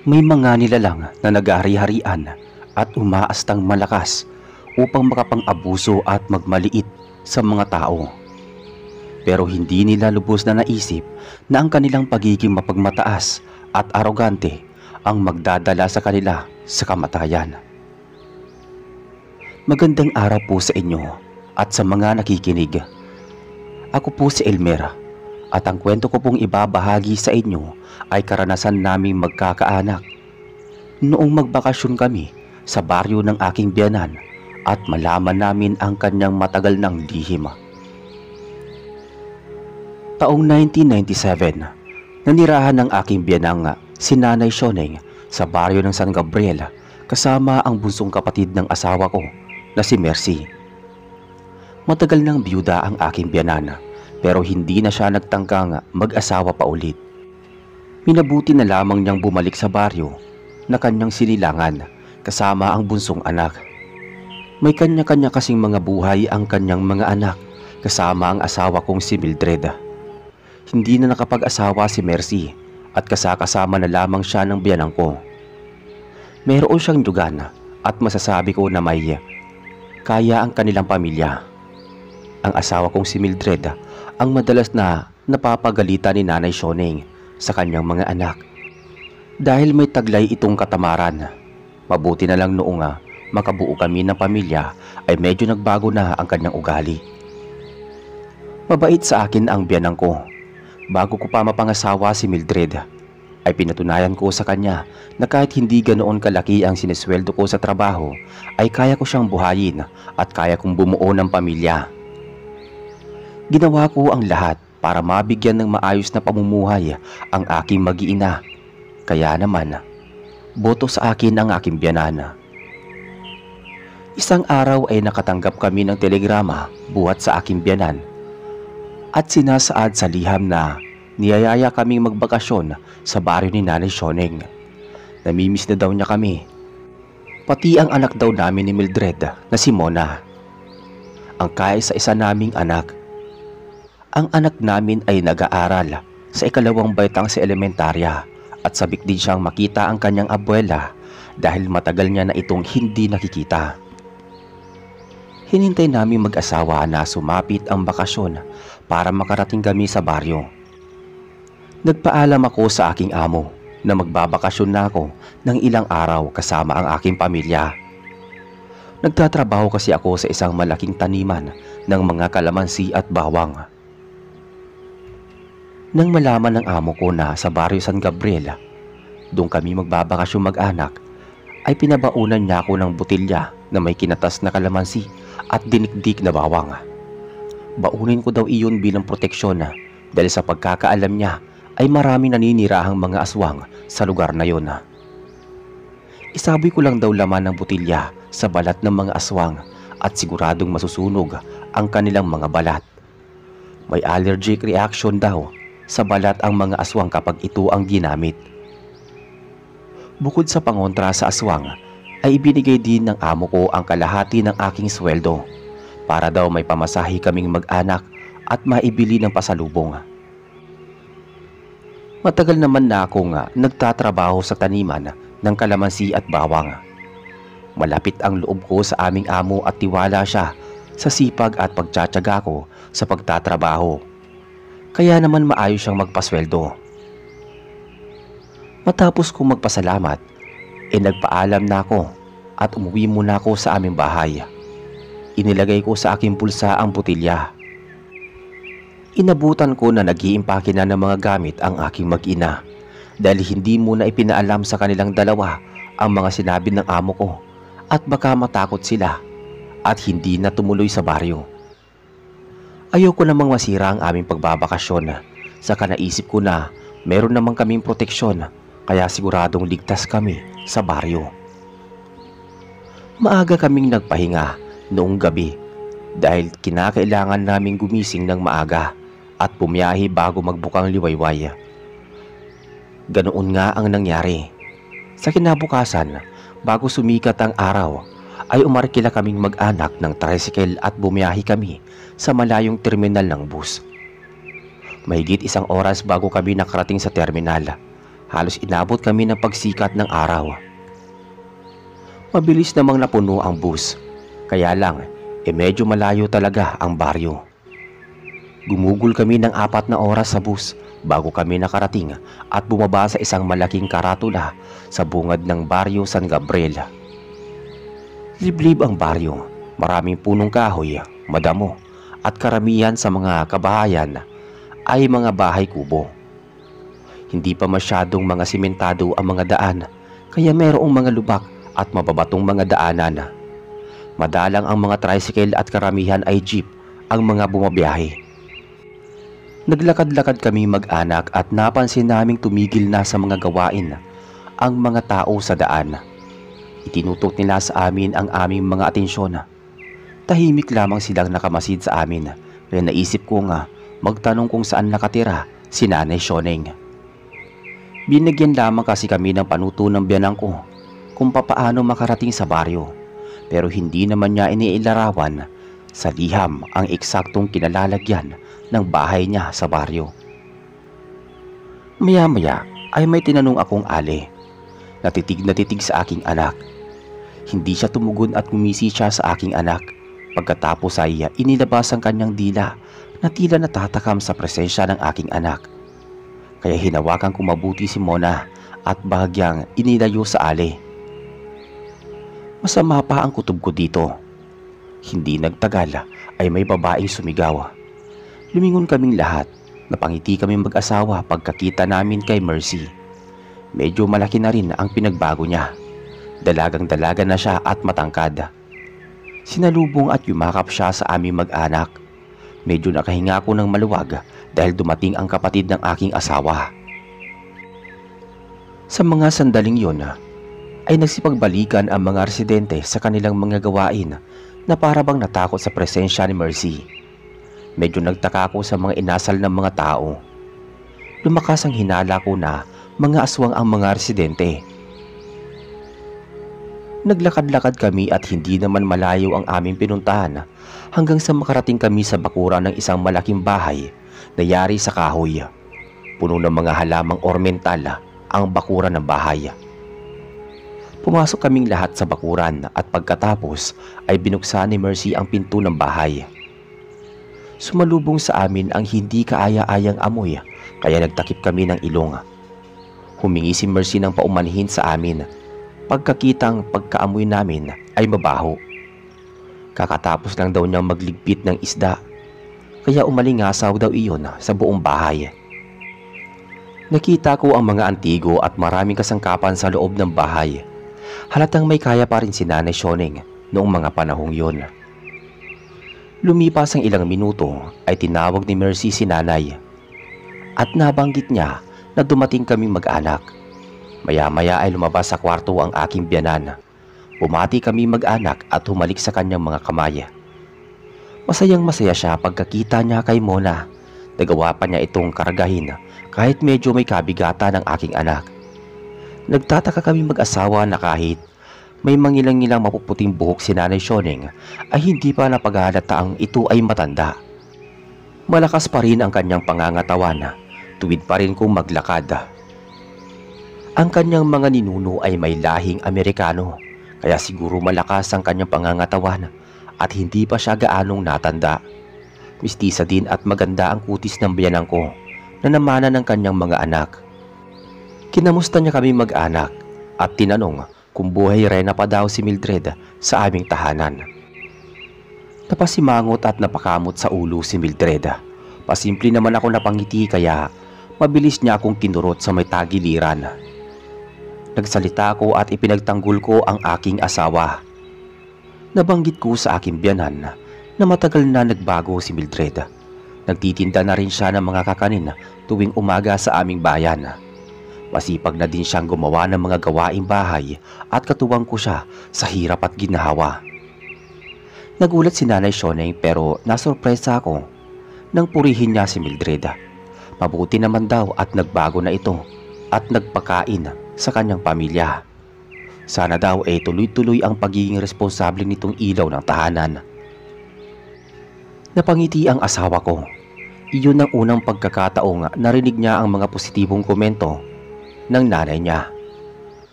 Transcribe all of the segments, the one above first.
May mga nilalang na nag-ahari-harian at umaastang malakas upang makapang-abuso at magmaliit sa mga tao. Pero hindi nila lubos na naisip na ang kanilang pagiging mapagmataas at arogante ang magdadala sa kanila sa kamatayan. Magandang araw po sa inyo at sa mga nakikinig. Ako po si Elmer at ang kwento ko pong ibabahagi sa inyo ay karanasan naming magkakaanak. Noong magbakasyon kami sa baryo ng aking biyanan at malaman namin ang kanyang matagal ng lihim. Taong 1997, nanirahan ng aking biyanang si Nanay Shoneng sa baryo ng San Gabriel kasama ang bunsong kapatid ng asawa ko na si Mercy. Matagal ng biyuda ang aking biyanan pero hindi na siya nagtangkang mag-asawa pa ulit. Minabuti na lamang niyang bumalik sa baryo na kanyang sinilangan kasama ang bunsong anak. May kanya-kanya kasing mga buhay ang kanyang mga anak kasama ang asawa kong si Mildred. Hindi na nakapag-asawa si Mercy at kasama na lamang siya ng biyanang ko. Meron siyang dugan at masasabi ko na may kaya ang kanilang pamilya. Ang asawa kong si Mildred ang madalas na napapagalitan ni Nanay Shoneng sa kanyang mga anak dahil may taglay itong katamaran. Mabuti na lang noong makabuo kami ng pamilya ay medyo nagbago na ang kanyang ugali. Mabait sa akin ang biyanang ko. Bago ko pa mapangasawa si Mildred ay pinatunayan ko sa kanya na kahit hindi ganoon kalaki ang sinesweldo ko sa trabaho ay kaya ko siyang buhayin at kaya kong bumuo ng pamilya. Ginawa ko ang lahat para mabigyan ng maayos na pamumuhay ang aking mag-iina. Kaya naman, boto sa akin ang aking biyanan. Isang araw ay nakatanggap kami ng telegrama buhat sa aking biyanan at sinasaad sa liham na niyayaya kaming magbakasyon sa baryo ni Nanay Shoneng. Namimiss na daw niya kami. Pati ang anak daw namin ni Mildred na si Mona. Ang kaisa-isa naming anak. Ang anak namin ay nag-aaral sa ikalawang baitang sa elementarya at sabik din siyang makita ang kanyang abuela dahil matagal niya na itong hindi nakikita. Hinintay namin mag-asawa na sumapit ang bakasyon para makarating kami sa baryo. Nagpaalam ako sa aking amo na magbabakasyon na ako ng ilang araw kasama ang aking pamilya. Nagtatrabaho kasi ako sa isang malaking taniman ng mga kalamansi at bawang. Nang malaman ng amo ko na sa baryo San Gabriel, doon kami magbabakasyon mag-anak, ay pinabaunan niya ako ng botilya na may kinatas na kalamansi at dinikdik na bawang. Baunin ko daw iyon bilang proteksyon dahil sa pagkakaalam niya ay marami naninirahang mga aswang sa lugar na yon. Isaboy ko lang daw laman ng botilya sa balat ng mga aswang at siguradong masusunog ang kanilang mga balat. May allergic reaction daw sa balat ang mga aswang kapag ito ang ginamit. Bukod sa pangontra sa aswang, ay ibinigay din ng amo ko ang kalahati ng aking sweldo para daw may pamasahe kaming mag-anak at maibili ng pasalubong. Matagal naman na akong nagtatrabaho sa taniman ng kalamansi at bawang. Malapit ang loob ko sa aming amo at tiwala siya sa sipag at pagtsatsaga ko sa pagtatrabaho. Kaya naman maayos siyang magpasweldo. Matapos kong magpasalamat, nagpaalam na ako at umuwi muna ako sa aming bahay. Inilagay ko sa aking pulsa ang botilya. Inabutan ko na nag-iimpake na ng mga gamit ang aking mag-ina dahil hindi muna ipinaalam sa kanilang dalawa ang mga sinabi ng amo ko at baka matakot sila at hindi na tumuloy sa baryo. Ayoko namang masira ang aming pagbabakasyon, saka naisip ko na meron naman kaming proteksyon kaya siguradong ligtas kami sa baryo. Maaga kaming nagpahinga noong gabi dahil kinakailangan naming gumising ng maaga at bumiyahe bago magbukang liwayway. Ganoon nga ang nangyari. Sa kinabukasan, bago sumikat ang araw, ay umarkila kaming mag-anak ng tricycle at bumiyahe kami sa malayong terminal ng bus. Mahigit isang oras bago kami nakarating sa terminal Halos inabot kami ng pagsikat ng araw. Mabilis namang napuno ang bus. Kaya lang, medyo malayo talaga ang baryo. Gumugol kami ng 4 na oras sa bus bago kami nakarating at bumaba sa isang malaking karatula sa bungad ng baryo San Gabriel. Liblib ang baryo, maraming punong kahoy, madamo, at karamihan sa mga kabahayan ay mga bahay kubo. Hindi pa masyadong mga simentado ang mga daan, kaya mayroong mga lubak at mababatong mga daanan. Madalang ang mga tricycle at karamihan ay jeep ang mga bumabiyahe. Naglakad-lakad kami mag-anak at napansin naming tumigil na sa mga gawain ang mga tao sa daan. Itinutok nila sa amin ang aming mga atensyon. Tahimik lamang silang nakamasid sa amin, kaya naisip ko nga magtanong kung saan nakatira si Nanay Shoneng. Binigyan lamang kasi kami ng panuto ng biyanang ko kung papaano makarating sa baryo, pero hindi naman niya iniilarawan sa liham ang eksaktong kinalalagyan ng bahay niya sa baryo. Maya-maya ay may tinanong akong ale. Natitig sa aking anak. Hindi siya tumugon at ngumisi siya sa aking anak. Pagkatapos ay inilabas ang kanyang dila na tila natatakam sa presensya ng aking anak. Kaya hinawakan ko mabuti si Mona at bahagyang inilayo sa ale. Masama pa ang kutob ko dito. Hindi nagtagal ay may babaeng sumigaw. Lumingon kaming lahat. Napangiti kaming mag-asawa pagkakita namin kay Mercy. Medyo malaki na rin ang pinagbago niya. Dalagang-dalaga na siya at matangkad. Sinalubong at yumakap siya sa aming mag-anak. Medyo nakahinga ako ng maluwag dahil dumating ang kapatid ng aking asawa. Sa mga sandaling yon ay nagsipagbalikan ang mga residente sa kanilang mga gawain na parabang natakot sa presensya ni Mercy. Medyo nagtaka ako sa mga inasal ng mga tao. Lumakas ang hinala ko na mga aswang ang mga residente. Naglakad-lakad kami at hindi naman malayo ang aming pinuntahan hanggang sa makarating kami sa bakuran ng isang malaking bahay na yari sa kahoy. Puno ng mga halamang ormental ang bakuran ng bahay. Pumasok kaming lahat sa bakuran at pagkatapos ay binuksan ni Mercy ang pinto ng bahay. Sumalubong sa amin ang hindi kaaya-ayang amoy kaya nagtakip kami ng ilong. Humingi si Mercy ng paumanhin sa amin. Pagkakitang pagkaamoy namin ay mabaho. Kakatapos lang daw niyang magligpit ng isda kaya umalingasaw daw iyon sa buong bahay. Nakita ko ang mga antigo at maraming kasangkapan sa loob ng bahay. Halatang may kaya pa rin si Nanay Shoneng noong mga panahong yon. Lumipas ang ilang minuto ay tinawag ni Mercy si Nanay at nabanggit niya na dumating kaming mag-anak. Maya-maya ay lumabas sa kwarto ang aking biyanan. Bumati kami mag-anak at humalik sa kanyang mga kamay. Masayang-masaya siya pagkakita niya kay Mona. Nagawa pa niya itong karagahin kahit medyo may kabigatan ng aking anak. Nagtataka kami mag-asawa na kahit may mangilang-ngilang mapuputing buhok si Nanay Shoneng ay hindi pa napaghalataang ito ay matanda. Malakas pa rin ang kanyang pangangatawan, tuwid pa rin kung maglakad. Ang kanyang mga ninuno ay may lahing Amerikano, kaya siguro malakas ang kanyang pangangatawan at hindi pa siya gaanong natanda. Mistisa din at maganda ang kutis ng biyanang ko na namana ng kanyang mga anak. Kinamusta niya kami mag-anak at tinanong kung buhay rena pa daw si Mildred sa aming tahanan. Napasimangot at napakamot sa ulo si Mildred. Pasimple naman ako napangiti kaya mabilis niya akong kinurot sa may tagiliran. Nagsalita ako at ipinagtanggol ko ang aking asawa. Nabanggit ko sa aking biyanan na matagal na nagbago si Mildred. Nagtitinda na rin siya ng mga kakanin tuwing umaga sa aming bayan. Masipag na din siyang gumawa ng mga gawaing bahay at katuwang ko siya sa hirap at ginhawa. Nagulat si Nanay Shoneng pero nasurpresa ako nang purihin niya si Mildred. Mabuti naman daw at nagbago na ito at nagpakain sa kanyang pamilya. Sana daw tuloy-tuloy ang pagiging responsable nitong ilaw ng tahanan. Napangiti ang asawa ko. Iyon ang unang pagkakataong narinig niya ang mga positibong komento ng nanay niya.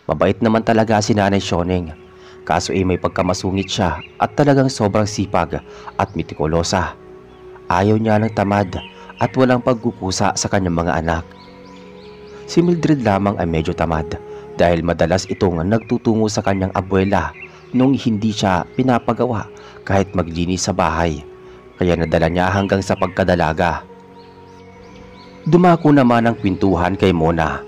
Mabait naman talaga si Nanay Sioneng, kaso may pagkamasungit siya at talagang sobrang sipag at mitikulosa. Ayaw niya ng tamad at walang pagkukusa sa kanyang mga anak. Si Mildred lamang ay medyo tamad dahil madalas itong nagtutungo sa kanyang abuela nung hindi siya pinapagawa kahit maglinis sa bahay, kaya nadala niya hanggang sa pagkadalaga. Dumako naman ang kwentuhan kay Mona.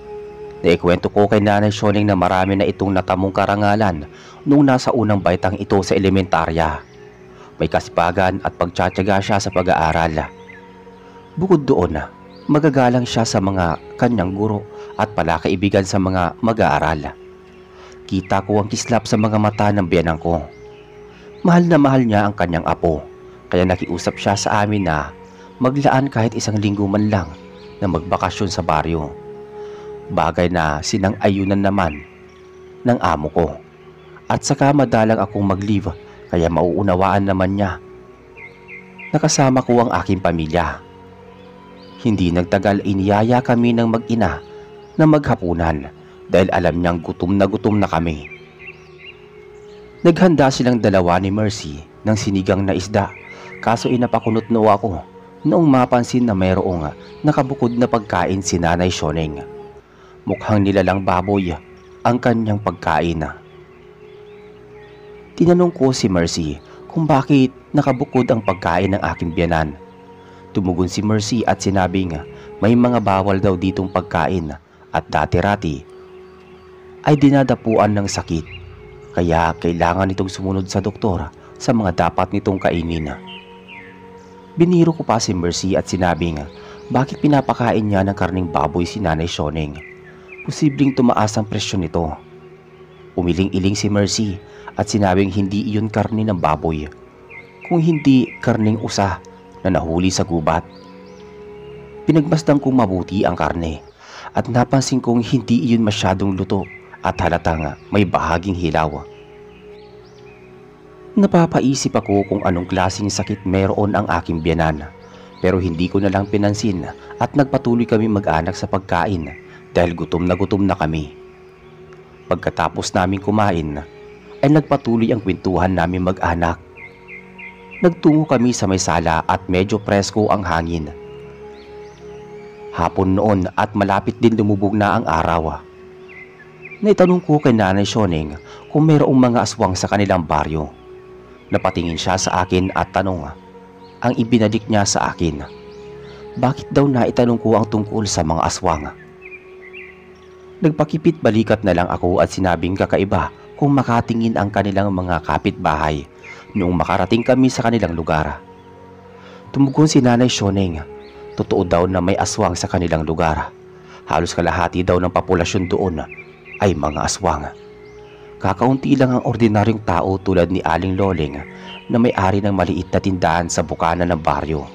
Naikwento ko kay Nanay Sioneng na marami na itong natamong karangalan nung nasa unang baitang ito sa elementarya. May kasipagan at pagtsatsaga siya sa pag-aaral. Bukod doon, magagalang siya sa mga kanyang guro at palakaibigan sa mga mag-aaral. Kita ko ang kislap sa mga mata ng biyanang ko. Mahal na mahal niya ang kanyang apo, kaya nakiusap siya sa amin na maglaan kahit isang linggo man lang na magbakasyon sa baryo. Bagay na sinang-ayunan naman ng amo ko. At saka madalang akong mag-leave, kaya mauunawaan naman niya. Nakasama ko ang aking pamilya. Hindi nagtagal iniyaya kami ng mag-ina na maghapunan dahil alam niyang gutom na kami. Naghanda silang dalawa ni Mercy ng sinigang na isda, kaso inapakunot noo ako noong mapansin na mayroong nakabukod na pagkain si Nanay Sioneng. Mukhang nilalang baboy ang kanyang pagkain. Tinanong ko si Mercy kung bakit nakabukod ang pagkain ng aking biyanan. Tumugon si Mercy at sinabing may mga bawal daw ditong pagkain at dati-rati ay dinadapuan ng sakit, kaya kailangan nitong sumunod sa doktor sa mga dapat nitong kainin. Biniro ko pa si Mercy at sinabing bakit pinapakain niya ng karning baboy si Nanay Sioneng. Posibleng tumaas ang presyon nito. Umiling-iling si Mercy at sinabing hindi iyon karne ng baboy, kung hindi karning usa na nahuli sa gubat. Pinagmasdan kong mabuti ang karne at napansin kong hindi iyon masyadong luto at halatang may bahaging hilaw. Napapaisip ako kung anong klaseng sakit meron ang aking biyanan, pero hindi ko na lang pinansin at nagpatuloy kami mag-anak sa pagkain dahil gutom na kami. Pagkatapos namin kumain, ay nagpatuloy ang kwentuhan namin mag-anak. Nagtungo kami sa may sala at medyo presko ang hangin. Hapon noon at malapit din lumubog na ang araw. Naitanong ko kay Nanay Sioneng kung mayroong mga aswang sa kanilang baryo. Napatingin siya sa akin at tanong ang ibinalik niya sa akin. Bakit daw naitanong ko ang tungkol sa mga aswang? Nagpakipit balikat na lang ako at sinabing kakaiba kung makatingin ang kanilang mga kapitbahay noong makarating kami sa kanilang lugar. Tumugon si Nanay Sioneng, totoo daw na may aswang sa kanilang lugar. Halos kalahati daw ng populasyon doon ay mga aswang. Kakaunti lang ang ordinaryong tao tulad ni Aling Loleng na may-ari ng maliit na tindahan sa bukana ng baryo.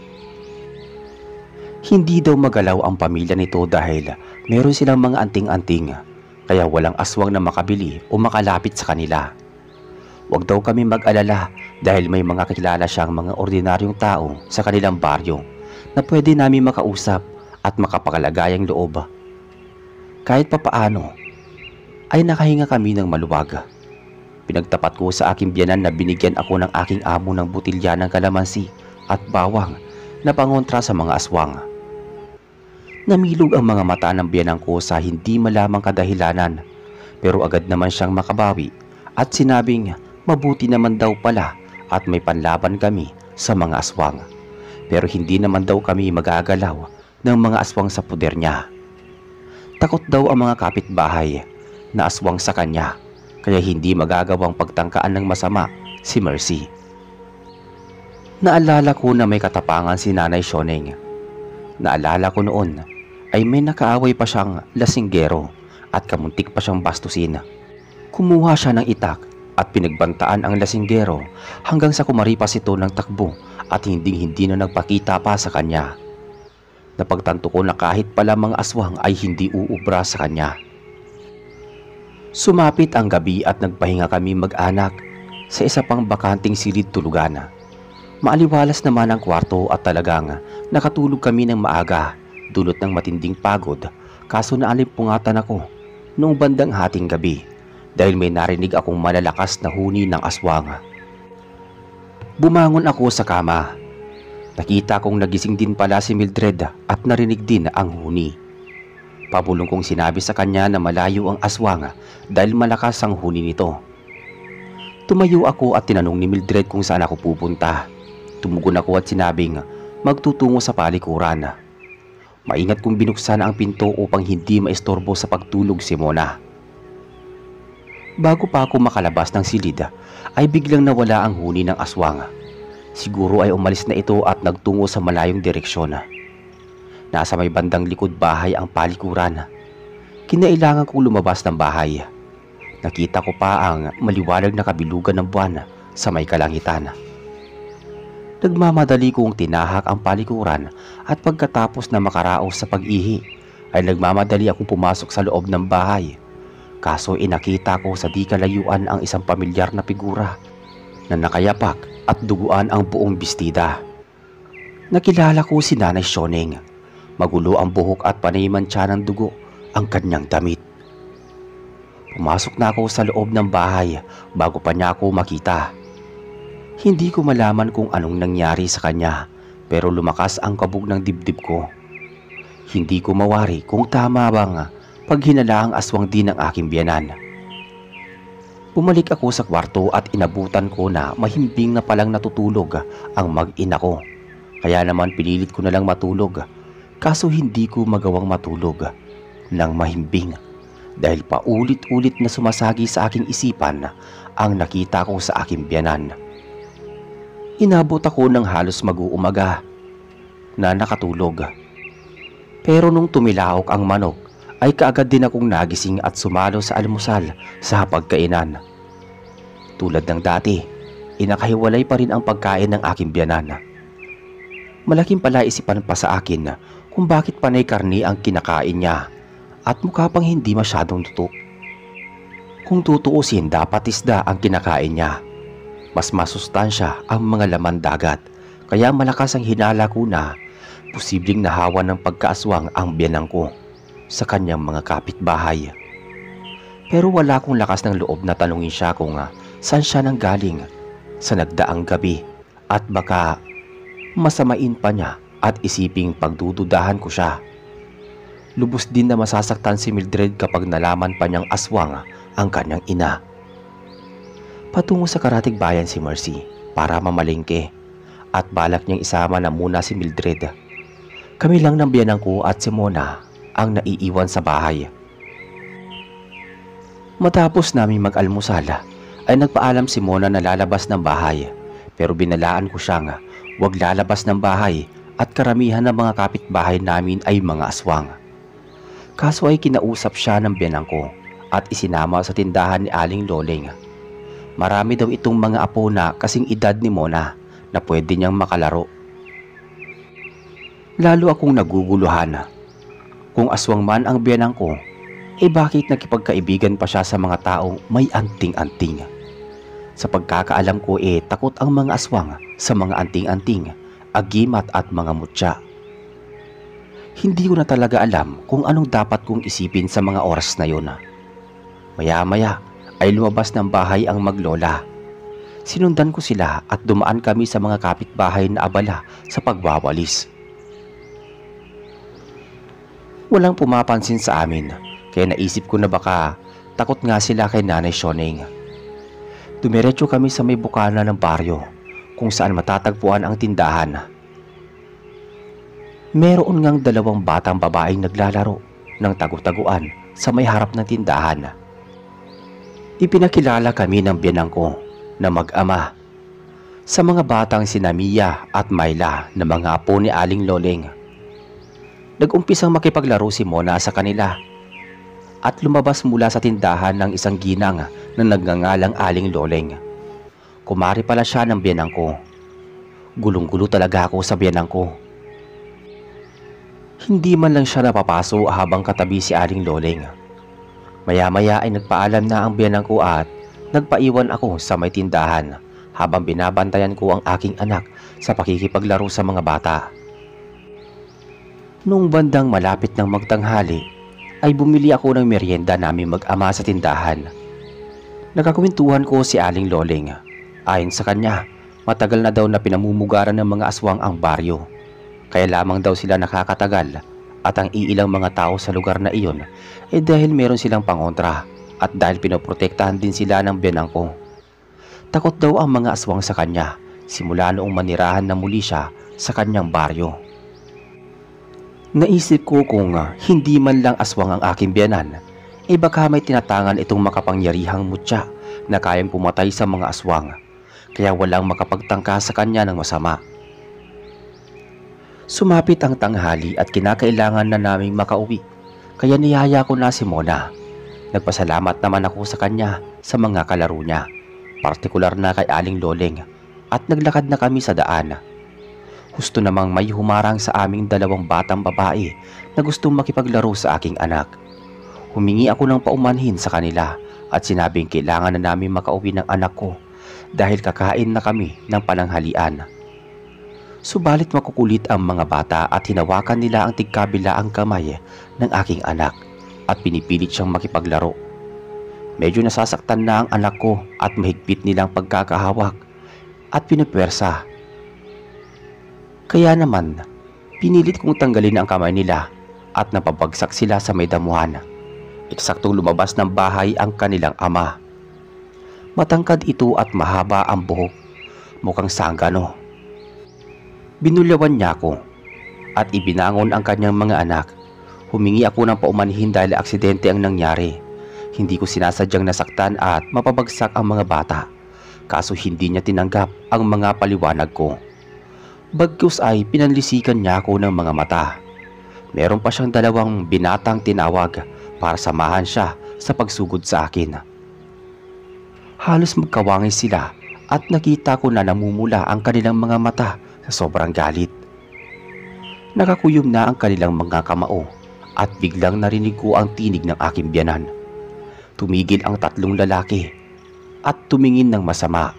Hindi daw magalaw ang pamilya nito dahil meron silang mga anting-anting, kaya walang aswang na makabili o makalapit sa kanila. Huwag daw kami mag-alala dahil may mga kilala siyang mga ordinaryong tao sa kanilang baryo na pwede namin makausap at makapakalagayang loob. Kahit papaano ay nakahinga kami ng maluwag. Pinagtapat ko sa aking biyanan na binigyan ako ng aking amo ng butilya ng kalamansi at bawang na pangontra sa mga aswang. Namilog ang mga mata ng biyanan ko sa hindi malamang kadahilanan, pero agad naman siyang makabawi at sinabing mabuti naman daw pala at may panlaban kami sa mga aswang, pero hindi naman daw kami magagalaw ng mga aswang sa puder niya. Takot daw ang mga kapitbahay na aswang sa kanya, kaya hindi magagawang pagtangkaan ng masama si Mercy. Naalala ko na may katapangan si Nanay Sioneng. Naalala ko noon ay may nakaaway pa siyang lasinggero at kamuntik pa siyang bastusin. Kumuha siya ng itak at pinagbantaan ang lasinggero hanggang sa kumaripas ito ng takbo at hindi na nagpakita pa sa kanya. Napagtanto ko na kahit pala mga aswang ay hindi uubra sa kanya. Sumapit ang gabi at nagpahinga kami mag-anak sa isa pang bakanting silid tulugan. Maaliwalas naman ang kwarto at talagang nakatulog kami ng maaga dulot ng matinding pagod, kaso naalimpungatan ako noong bandang hating gabi dahil may narinig akong malalakas na huni ng aswang. Bumangon ako sa kama. Nakita kong nagising din pala si Mildred at narinig din ang huni. Pabulong kong sinabi sa kanya na malayo ang aswang dahil malakas ang huni nito. Tumayo ako at tinanong ni Mildred kung saan ako pupunta. Tumugon ako at sinabing magtutungo sa palikuran. Maingat kong binuksan ang pinto upang hindi maistorbo sa pagtulog si Mona. Bago pa ako makalabas ng silid ay biglang nawala ang huni ng aswang. Siguro ay umalis na ito at nagtungo sa malayong direksyon. Nasa may bandang likod bahay ang palikuran. Kinailangan kong lumabas ng bahay. Nakita ko pa ang maliwanag na kabilugan ng buwan sa may kalangitan. Nagmamadali kong tinahak ang palikuran at pagkatapos na makaraos sa pag-ihi ay nagmamadali akong pumasok sa loob ng bahay. Kaso inakita ko sa di kalayuan ang isang pamilyar na figura na nakayapak at duguan ang buong bestida. Nakilala ko si Nanay Sioneng. Magulo ang buhok at panaymansya ng dugo ang kanyang damit. Pumasok na ako sa loob ng bahay bago pa niya ako makita. Hindi ko malaman kung anong nangyari sa kanya pero lumakas ang kabog ng dibdib ko. Hindi ko mawari kung tama bang paghinala ang aswang din ng aking biyanan. Bumalik ako sa kwarto at inabutan ko na mahimbing na palang natutulog ang mag-ina ko. Kaya naman pinilit ko na lang matulog. Kaso hindi ko magawang matulog ng mahimbing dahil paulit-ulit na sumasagi sa aking isipan ang nakita ko sa aking biyanan. Inabot ako ng halos mag-uumaga na nakatulog. Pero nung tumilaok ang manok ay kaagad din akong nagising at sumalo sa almusal sa hapagkainan. Tulad ng dati, inakahiwalay pa rin ang pagkain ng aking biyanan. Malaking palaisipan pa sa akin kung bakit panay karni ang kinakain niya at mukha pang hindi masyadong tutok. Kung tutuusin, dapat isda ang kinakain niya. Mas masustansya ang mga laman dagat, kaya malakas ang hinala ko na posibleng nahawa ng pagkaaswang ang biyanang ko sa kanyang mga kapitbahay. Pero wala akong lakas ng loob na tanungin siya kung saan siya nanggaling sa nagdaang gabi at baka masamain pa niya at isiping pagdududahan ko siya. Lubos din na masasaktan si Mildred kapag nalaman pa niyang aswang ang kanyang ina. Patungo sa karatig bayan si Mercy para mamalengke at balak niyang isama na muna si Mildred. Kami lang ng biyanang ko at si Mona ang naiiwan sa bahay. Matapos namin mag-almusal ay nagpaalam si Mona na lalabas ng bahay pero binalaan ko siyang huwag lalabas ng bahay at karamihan ng mga kapitbahay namin ay mga aswang. Kaso ay kinausap siya ng biyanang ko at isinama sa tindahan ni Aling Loleng. Marami daw itong mga apo na kasing edad ni Mona na pwede niyang makalaro. Lalo akong naguguluhan. Kung aswang man ang biyanang ko, bakit nakipagkaibigan pa siya sa mga taong may anting-anting? Sa pagkakaalam ko takot ang mga aswang sa mga anting-anting, agimat at mga mutya. Hindi ko na talaga alam kung anong dapat kong isipin sa mga oras na yun. Maya-maya ay lumabas ng bahay ang maglola. Sinundan ko sila at dumaan kami sa mga kapitbahay na abala sa pagwawalis. Walang pumapansin sa amin, kaya naisip ko na baka takot nga sila kay Nanay Sioneng. Dumiretso kami sa may bukana ng baryo kung saan matatagpuan ang tindahan. Meron ngang dalawang batang babaeng naglalaro ng tagu-taguan sa may harap ng tindahan. Ipinakilala kami ng biyanang ko na mag-ama sa mga batang sina Mia at Myla na mga apo ni Aling Loleng. Nag-umpisang makipaglaro si Mona sa kanila at lumabas mula sa tindahan ng isang ginang na nagngangalang Aling Loleng. Kumari pala siya ng biyanang ko. Gulong-gulo talaga ako sa biyanang ko. Hindi man lang siya napapaso habang katabi si Aling Loleng. Maya-maya ay nagpaalam na ang biyanang ko at nagpaiwan ako sa may tindahan habang binabantayan ko ang aking anak sa pakikipaglaro sa mga bata. Noong bandang malapit ng magtanghali ay bumili ako ng merienda namin mag-ama sa tindahan. Nakakwentuhan ko si Aling Loling. Ayon sa kanya, matagal na daw na pinamumugaran ng mga aswang ang baryo. Kaya lamang daw sila nakakatagal at ang iilang mga tao sa lugar na iyon ay dahil meron silang pangontra at dahil pinoprotektahan din sila ng biyanang ko. Takot daw ang mga aswang sa kanya simula noong manirahan na muli siya sa kanyang baryo. Naisip ko kung hindi man lang aswang ang aking biyanan, baka may tinatangan itong makapangyarihang mutya na kayang pumatay sa mga aswang, kaya walang makapagtangka sa kanya ng masama. Sumapit ang tanghali at kinakailangan na naming makauwi, kaya niyaya ko na si Mona. Nagpasalamat naman ako sa kanya sa mga kalaro niya, partikular na kay Aling Loling, at naglakad na kami sa daan. Gusto namang may humarang sa aming dalawang batang babae na gustong makipaglaro sa aking anak. Humingi ako ng paumanhin sa kanila at sinabing kailangan na namin makauwi ng anak ko dahil kakain na kami ng pananghalian. Subalit makukulit ang mga bata at hinawakan nila ang tigkabilaang kamay ng aking anak at pinipilit siyang makipaglaro. Medyo nasasaktan na ang anak ko at mahigpit nilang pagkakahawak at pinupwersa. Kaya naman, pinilit kong tanggalin ang kamay nila at napabagsak sila sa may damuhan. Eksaktong lumabas ng bahay ang kanilang ama. Matangkad ito at mahaba ang buhok, mukhang sanggano. Binulyawan niya ako at ibinangon ang kanyang mga anak. Humingi ako ng paumanhin dahil aksidente ang nangyari. Hindi ko sinasadyang nasaktan at mapabagsak ang mga bata, kaso hindi niya tinanggap ang mga paliwanag ko. Bagkus ay pinanlisikan niya ako ng mga mata. Meron pa siyang dalawang binatang tinawag para samahan siya sa pagsugod sa akin. Halos magkawangis sila at nakita ko na namumula ang kanilang mga mata sa sobrang galit. Nakakuyom na ang kanilang mga kamao at biglang narinig ko ang tinig ng aking biyanan. Tumigil ang tatlong lalaki at tumingin ng masama.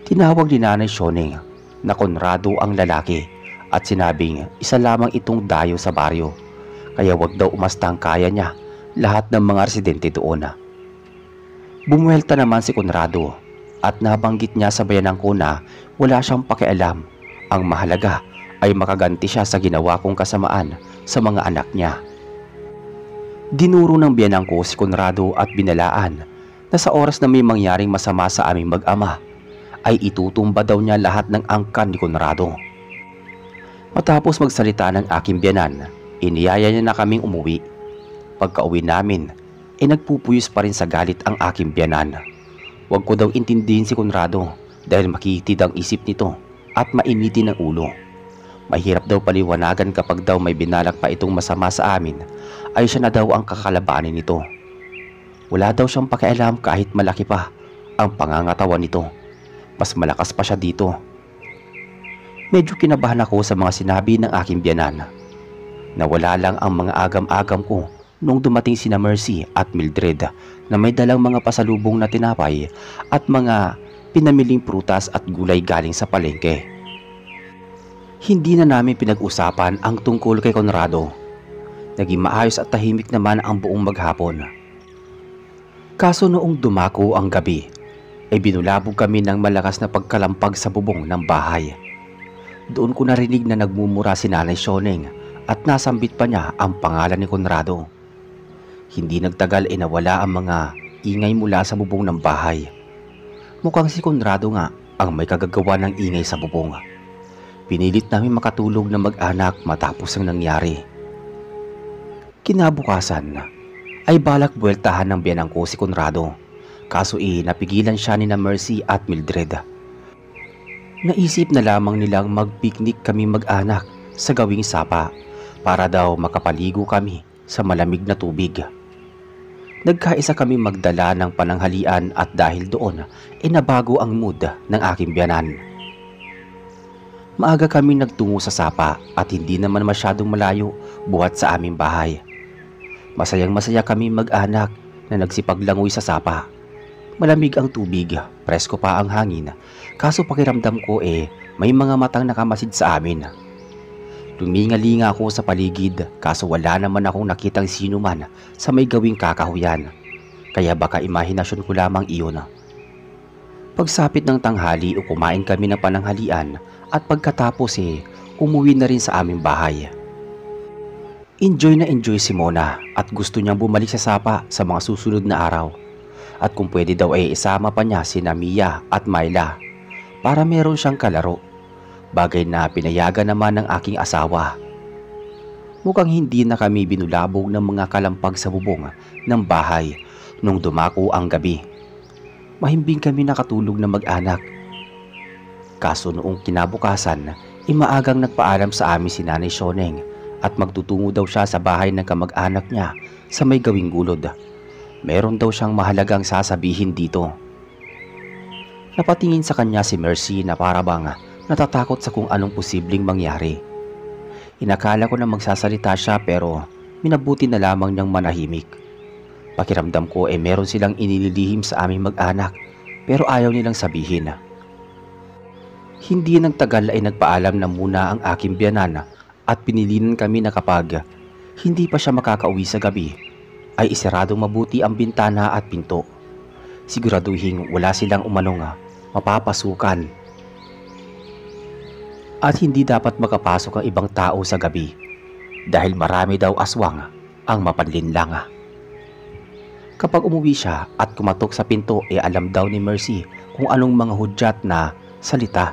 Tinawag ni Nanay Shoneng na Conrado ang lalaki at sinabing isa lamang itong dayo sa baryo, kaya wag daw umasta ang kaya niya lahat ng mga residente doon. Bumuelta naman si Conrado at nabanggit niya sa bayanan ko na wala siyang pakialam. Ang mahalaga ay makaganti siya sa ginawa kong kasamaan sa mga anak niya. Dinuro ng biyanan ko si Conrado at binalaan na sa oras na may mangyaring masama sa aming mag-ama ay itutumba daw niya lahat ng angkan ni Conrado. Matapos magsalita ng aking biyanan, iniyaya niya na kaming umuwi. Pagka-uwi namin, nagpupuyos pa rin sa galit ang aking biyanan. Huwag ko daw intindihin si Conrado dahil makitid ang isip nito at mainitin ang ulo. Mahirap daw paliwanagan kapag daw may binalak pa itong masama sa amin ay siya na daw ang kakalabanin nito. Wala daw siyang pakialam kahit malaki pa ang pangangatawan nito. Mas malakas pa siya dito. Medyo kinabahan ako sa mga sinabi ng aking biyanan. Nawala lang ang mga agam-agam ko nung dumating sina Mercy at Mildred na may dalang mga pasalubong na tinapay at mga pinamiling prutas at gulay galing sa palengke. Hindi na namin pinag-usapan ang tungkol kay Conrado. Naging maayos at tahimik naman ang buong maghapon. Kaso noong dumako ang gabi, ay binulabog kami ng malakas na pagkalampag sa bubong ng bahay. Doon ko narinig na nagmumura si Nanay Shoneng at nasambit pa niya ang pangalan ni Conrado. Hindi nagtagal nawala ang mga ingay mula sa bubong ng bahay. Mukhang si Conrado nga ang may kagagawa ng ingay sa bubong. Pinilit namin makatulog na mag-anak matapos ang nangyari. Kinabukasan ay balak buweltahan ng biyanang ko si Conrado. Kaso napigilan siya ni na Mercy at Mildred. Naisip na lamang nilang mag-picnic kami mag-anak sa gawing sapa para daw makapaligo kami sa malamig na tubig. Nagkaisa kami magdala ng pananghalian at dahil doon nabago ang mood ng aking biyanan. Maaga kami nagtungo sa sapa at hindi naman masyadong malayo buhat sa aming bahay. Masayang-masaya kami mag-anak na nagsipaglangoy sa sapa. Malamig ang tubig, presko pa ang hangin, kaso pakiramdam ko may mga matang nakamasid sa amin. Lumingalinga ako sa paligid kaso wala naman akong nakitang sino man sa may gawing kakahuyan. Kaya baka imahinasyon ko lamang iyon. Pagsapit ng tanghali kumain kami ng pananghalian at pagkatapos umuwi na rin sa aming bahay. Enjoy na enjoy si Mona at gusto niyang bumalik sa Sapa sa mga susunod na araw. At kung pwede daw isama pa niya sina Mia at Myla para meron siyang kalaro. Bagay na pinayagan naman ng aking asawa. Mukhang hindi na kami binulabog ng mga kalampag sa bubong ng bahay nung dumako ang gabi. Mahimbing kami nakatulog na mag-anak. Kaso noong kinabukasan, maagang nagpaalam sa amin si Nanay Shoneng at magtutungo daw siya sa bahay ng kamag-anak niya sa may gawing gulod. Meron daw siyang mahalagang sasabihin dito. Napatingin sa kanya si Mercy na parabang natatakot sa kung anong posibleng mangyari. Inakala ko na magsasalita siya pero minabuti na lamang niyang manahimik. Pakiramdam ko meron silang inililihim sa aming mag-anak pero ayaw nilang sabihin. Hindi nang tagal ay nagpaalam na muna ang aking biyanan at pinilinan kami na kapag hindi pa siya makakauwi sa gabi ay isaradong mabuti ang bintana at pinto. Siguraduhin wala silang umanong mapapasukan. At hindi dapat makapasok ang ibang tao sa gabi dahil marami daw aswang ang mapanlinlang. Kapag umuwi siya at kumatok sa pinto alam daw ni Mercy kung anong mga hudyat na salita.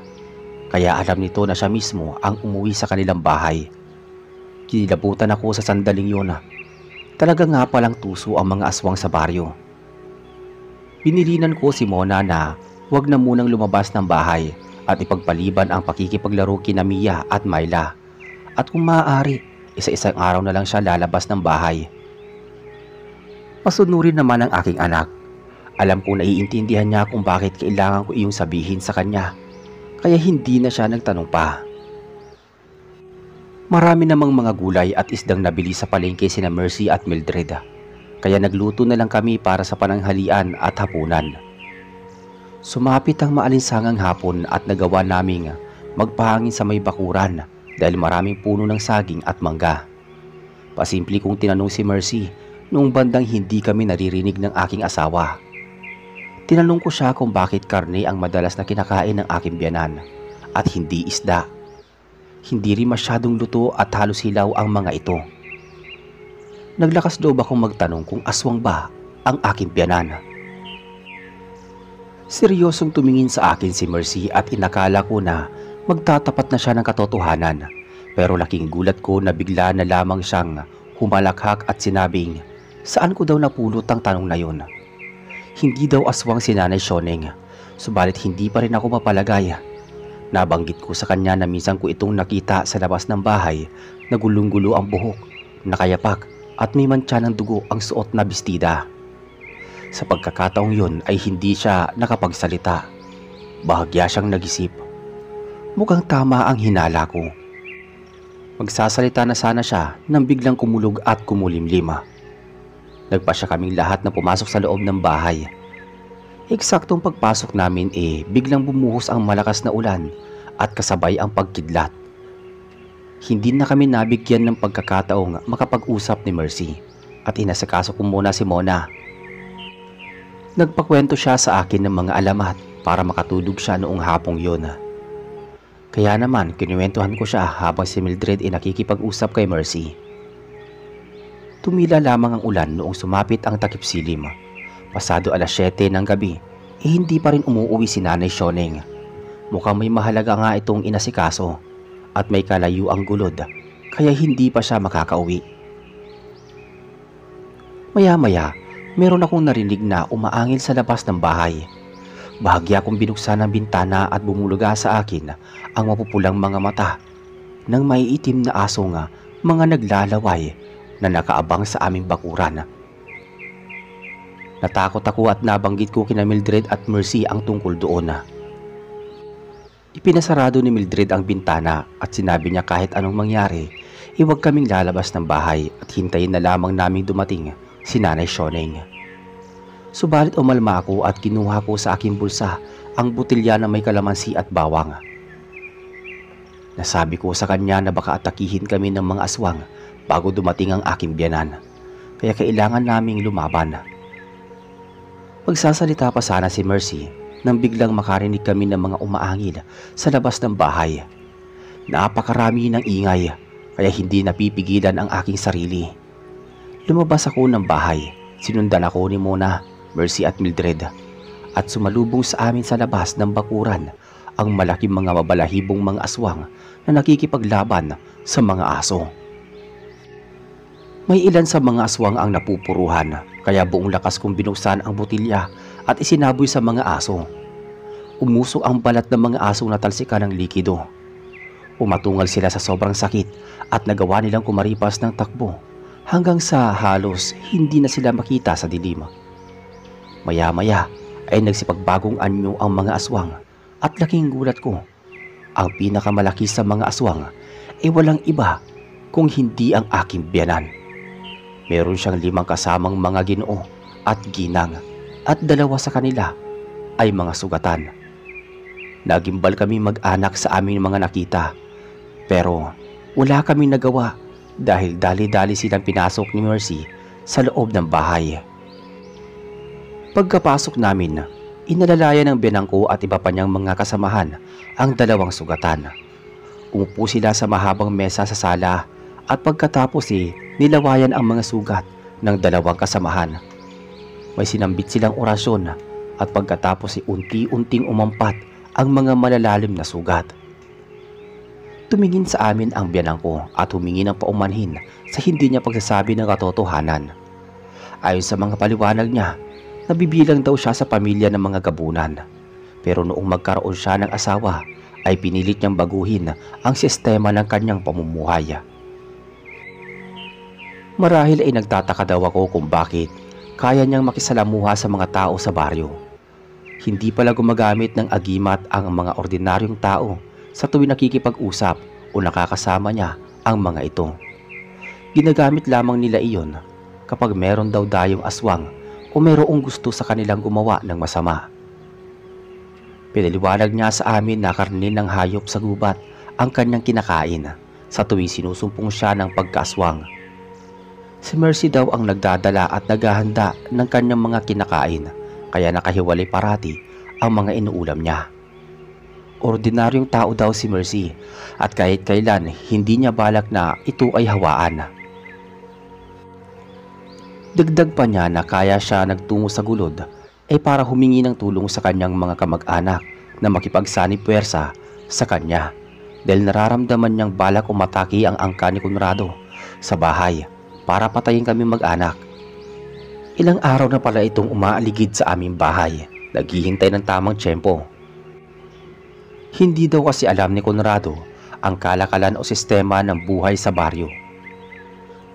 Kaya alam nito na siya mismo ang umuwi sa kanilang bahay. Kinilabutan ako sa sandaling yun. Talaga nga palang tuso ang mga aswang sa baryo. Binilinan ko si Mona na huwag na munang lumabas ng bahay at ipagpaliban ang pakikipaglaro kina Mia at Myla. At kung maaari, isa-isang araw na lang siya lalabas ng bahay. Masunurin naman ang aking anak. Alam kong naiintindihan niya kung bakit kailangan ko iyong sabihin sa kanya. Kaya hindi na siya nagtanong pa. Marami namang mga gulay at isdang nabili sa palengke sina Mercy at Mildred. Kaya nagluto na lang kami para sa pananghalian at hapunan. Sumapit ang maalinsangang hapon at nagawa naming magpahangin sa may bakuran dahil maraming puno ng saging at mangga. Pasimple kong tinanong si Mercy noong bandang hindi kami naririnig ng aking asawa. Tinanong ko siya kung bakit karne ang madalas na kinakain ng aking biyanan at hindi isda. Hindi rin masyadong luto at halos hilaw ang mga ito. Naglakas loob akong magtanong kung aswang ba ang aking biyanan. Seryosong tumingin sa akin si Mercy at inakala ko na magtatapat na siya ng katotohanan. Pero laking gulat ko na bigla na lamang siyang humalakhak at sinabing, saan ko daw napulot ang tanong na yun? Hindi daw aswang si Nanay Shoneng, subalit hindi pa rin ako mapalagay. Nabanggit ko sa kanya na minsan ko itong nakita sa labas ng bahay na gulong-gulo ang buhok, nakayapak at may mantsa ng dugo ang suot na bestida. Sa pagkakataong yun ay hindi siya nakapagsalita. Bahagya siyang nag-isip. Mukhang tama ang hinala ko. Magsasalita na sana siya nang biglang kumulog at kumulimlima. Nagpasya kaming lahat na pumasok sa loob ng bahay. Eksaktong pagpasok namin biglang bumuhos ang malakas na ulan at kasabay ang pagkidlat. Hindi na kami nabigyan ng pagkakataong makapag-usap ni Mercy at inasikaso ko muna si Mona. Nagpakwento siya sa akin ng mga alamat para makatulog siya noong hapong yun. Kaya naman kinuwentuhan ko siya habang si Mildred nakikipag-usap kay Mercy. Tumila lamang ang ulan noong sumapit ang takip silim. Pasado alas 7 ng gabi, hindi pa rin umuuwi si Nanay Shoneng. Mukhang may mahalaga nga itong inasikaso at may kalayo ang gulod, kaya hindi pa siya makakauwi. Maya-maya, meron akong narinig na umaangil sa labas ng bahay. Bahagya kong binuksan ang bintana at bumulaga sa akin ang mapupulang mga mata ng maiitim na aso mga naglalaway na nakaabang sa aming bakuran. Natakot ako at nabanggit ko kina Mildred at Mercy ang tungkol doon. Ipinasarado ni Mildred ang bintana at sinabi niya kahit anong mangyari, huwag kaming lalabas ng bahay at hintayin na lamang naming dumating si Nanay Shoneng. Subalit umalma ako at kinuha ko sa aking bulsa ang botelya na may kalamansi at bawang. Nasabi ko sa kanya na baka atakihin kami ng mga aswang bago dumating ang aking biyanan, kaya kailangan naming lumaban. Magsasalita pa sana si Mercy nang biglang makarinig kami ng mga umaangil sa labas ng bahay. Napakarami ng ingay kaya hindi napipigilan ang aking sarili. Lumabas ako ng bahay, sinundan ako ni Mona, Mercy at Mildred, at sumalubong sa amin sa labas ng bakuran ang malaking mga mabalahibong mga aswang na nakikipaglaban sa mga aso. May ilan sa mga aswang ang napupuruhan, kaya buong lakas kong binuksan ang botilya at isinaboy sa mga aso. Umusok ang balat ng mga aso na talsikan ng likido. Umatungal sila sa sobrang sakit at nagawa nilang kumaripas ng takbo hanggang sa halos hindi na sila makita sa dilim. Maya-maya ay nagsipagbagong anyo ang mga aswang at laking gulat ko. Ang pinakamalaki sa mga aswang ay walang iba kung hindi ang aking biyanan. Meron siyang 5 kasamang mga ginoo at ginang at 2 sa kanila ay mga sugatan. Nagimbal kami mag-anak sa aming mga nakita, pero wala kami nagawa dahil dali-dali silang pinasok ni Mercy sa loob ng bahay. Pagkapasok namin, inalalayan ng biyanang ko at iba pa niyang mga kasamahan ang 2 sugatan. Umupo sila sa mahabang mesa sa sala at pagkatapos nilawayan ang mga sugat ng 2 kasamahan. May sinambit silang orasyon at pagkatapos unti-unting umampat ang mga malalalim na sugat. Tumingin sa amin ang biyanang ko at humingi ng paumanhin sa hindi niya pagsasabi ng katotohanan. Ayon sa mga paliwanag niya, nabibilang daw siya sa pamilya ng mga gabunan. Pero noong magkaroon siya ng asawa, ay pinilit niyang baguhin ang sistema ng kanyang pamumuhay. Marahil ay nagtataka daw ako kung bakit kaya niyang makisalamuha sa mga tao sa baryo. Hindi pala gumagamit ng agimat ang mga ordinaryong tao sa tuwing nakikipag-usap o nakakasama niya ang mga ito. Ginagamit lamang nila iyon kapag meron daw dayong aswang o mayroong gusto sa kanilang gumawa ng masama. Pinaliwanag niya sa amin na karne ng hayop sa gubat ang kanyang kinakain sa tuwing sinusumpong siya ng pagkaaswang. Si Mercy daw ang nagdadala at naghahanda ng kanyang mga kinakain, kaya nakahiwalay parati ang mga inuulam niya. Ordinaryong tao daw si Mercy at kahit kailan hindi niya balak na ito ay hawaan. Dagdag pa niya na kaya siya nagtungo sa gulod ay para humingi ng tulong sa kanyang mga kamag-anak na makipagsanib puwersa sa kanya dahil nararamdaman niyang balak umatake ang angka ni Conrado sa bahay para patayin kami mag-anak. Ilang araw na pala itong umaaligid sa aming bahay, naghihintay ng tamang tiyempo. Hindi daw kasi alam ni Conrado ang kalakalan o sistema ng buhay sa baryo.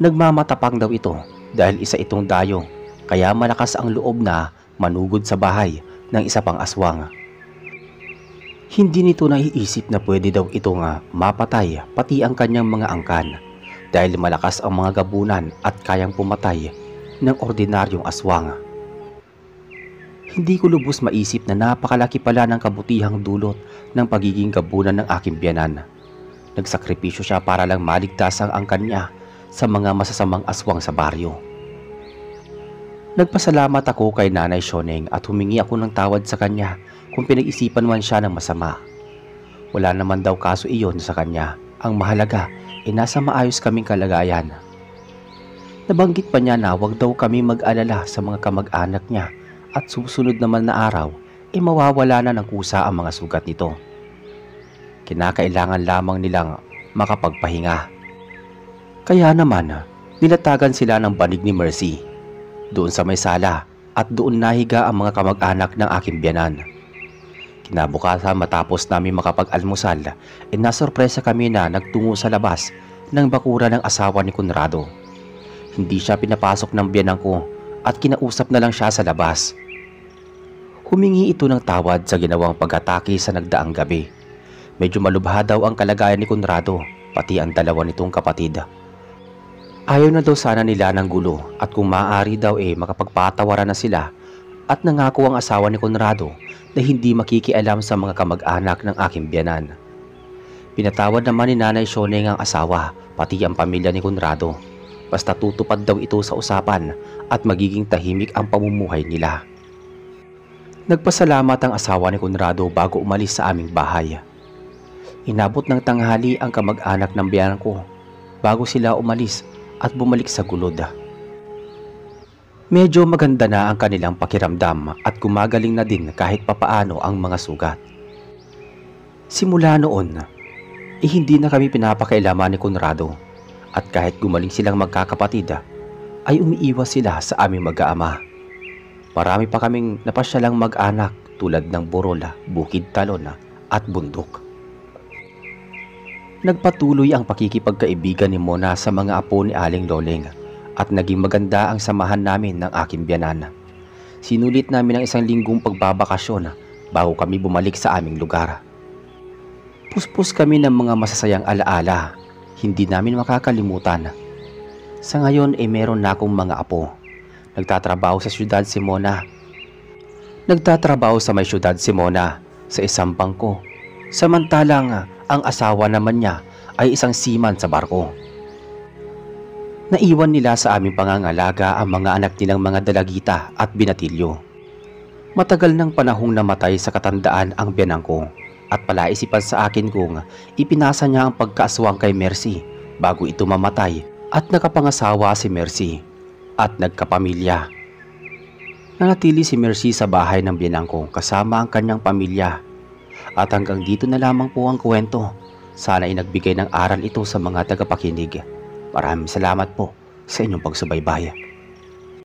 Nagmamatapang daw ito dahil isa itong dayo, kaya malakas ang loob na manugod sa bahay ng isa pang aswang. Hindi nito naiisip na pwede daw ito mapatay pati ang kanyang mga angkan dahil malakas ang mga gabunan at kayang pumatay ng ordinaryong aswang. Hindi ko lubos maisip na napakalaki pala ng kabutihang dulot ng pagiging gabunan ng aking biyanan. Nagsakripisyo siya para lang maligtas ang angkan niya sa mga masasamang aswang sa baryo. Nagpasalamat ako kay Nanay Shoneng at humingi ako ng tawad sa kanya kung pinag-isipan man siya ng masama. Wala naman daw kaso iyon sa kanya. Ang mahalaga ay nasa maayos kaming kalagayan. Nabanggit pa niya na wag daw kami mag-alala sa mga kamag-anak niya at susunod naman na araw ay mawawala na ng kusa ang mga sugat nito. Kinakailangan lamang nilang makapagpahinga. Kaya naman, nilatagan sila ng banig ni Mercy doon sa may sala at doon nahiga ang mga kamag-anak ng aking biyanan. Kinabukasan matapos namin makapag-almusal, nasorpresa kami na nagtungo sa labas ng bakura ng asawa ni Conrado. Hindi siya pinapasok ng biyanan ko at kinausap na lang siya sa labas. Humingi ito ng tawad sa ginawang pag-atake sa nagdaang gabi. Medyo malubha daw ang kalagayan ni Conrado, pati ang 2 nitong kapatid. Ayaw na daw sana nila ng gulo at kung maaari daw makapagpatawaran na sila at nangako ang asawa ni Conrado na hindi makikialam sa mga kamag-anak ng aking biyanan. Pinatawad naman ni Nanay Shoneng ang asawa, pati ang pamilya ni Conrado. Basta tutupad daw ito sa usapan at magiging tahimik ang pamumuhay nila. Nagpasalamat ang asawa ni Conrado bago umalis sa aming bahay. Inabot ng tanghali ang kamag-anak ng biyanan ko bago sila umalis at bumalik sa gulod. Medyo maganda na ang kanilang pakiramdam at gumagaling na din kahit papaano ang mga sugat. Simula noon, hindi na kami pinapakailaman ni Conrado at kahit gumaling silang magkakapatid, ay umiiwas sila sa aming mag-aama. Marami pa kaming napasyalang mag-anak tulad ng Borol, Bukid Talon at Bundok. Nagpatuloy ang pakikipagkaibigan ni Mona sa mga apo ni Aling Loleng at naging maganda ang samahan namin ng aking biyanan. Sinulit namin ang 1 linggong pagbabakasyon bago kami bumalik sa aming lugar. Puspos kami ng mga masasayang alaala, hindi namin makakalimutan. Sa ngayon ay meron na akong mga apo. Nagtatrabaho sa syudad si Mona. Nagtatrabaho sa may syudad si Mona sa isang bangko. Samantalang ang asawa naman niya ay isang seaman sa barko. Naiwan nila sa aming pangangalaga ang mga anak nilang mga dalagita at binatilyo. Matagal ng panahong namatay sa katandaan ang biyanang ko at palaisipan sa akin kung ipinasa niya ang pagkaaswang kay Mercy bago ito mamatay at nakapangasawa si Mercy at nagkapamilya. Nanatili si Mercy sa bahay ng biyanang ko kasama ang kanyang pamilya. At hanggang dito na lamang po ang kwento. Sana ay nagbigay ng aral ito sa mga tagapakinig. Maraming salamat po sa inyong pagsubaybay.